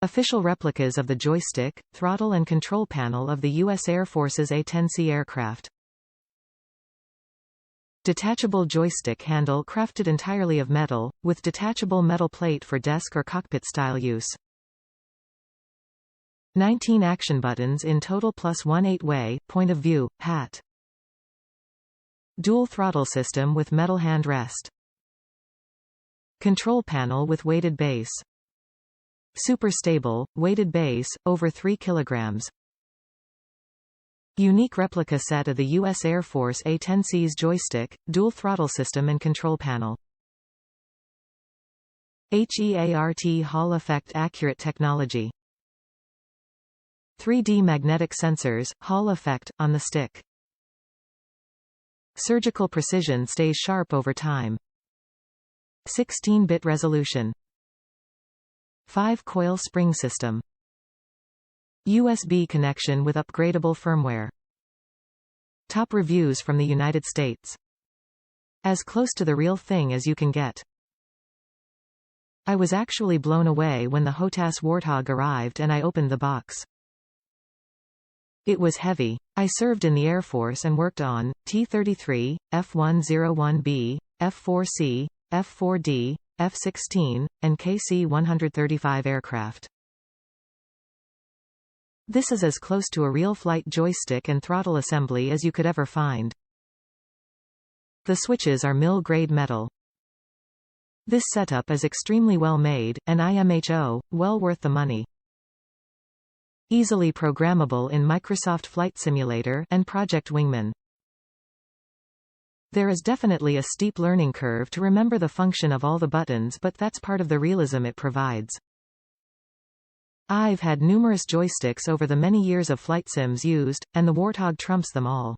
Official replicas of the joystick, throttle and control panel of the U.S. Air Force's A-10C aircraft. Detachable joystick handle crafted entirely of metal, with detachable metal plate for desk or cockpit-style use. 19 action buttons in total plus 1 8-way, point of view, hat. Dual throttle system with metal hand rest. Control panel with weighted base. Super stable, weighted base, over 3 kilograms. Unique replica set of the U.S. Air Force A-10C's joystick, dual throttle system and control panel. H.E.A.R.T HallEffect AccuRate technology. 3D magnetic sensors, Hall effect, on the stick. Surgical precision stays sharp over time. 16-bit resolution. 5-coil spring system. USB connection with upgradable firmware. Top reviews from the United States. As close to the real thing as you can get. I was actually blown away when the Hotas Warthog arrived and I opened the box. It was heavy. I served in the Air Force and worked on T-33, F-101B, F-4C, F-4D, F-16, and KC-135 aircraft. This is as close to a real flight joystick and throttle assembly as you could ever find. The switches are mill-grade metal. This setup is extremely well made, and IMHO, well worth the money. Easily programmable in Microsoft Flight Simulator and Project Wingman. There is definitely a steep learning curve to remember the function of all the buttons, but that's part of the realism it provides. I've had numerous joysticks over the many years of flight sims used, and the Warthog trumps them all.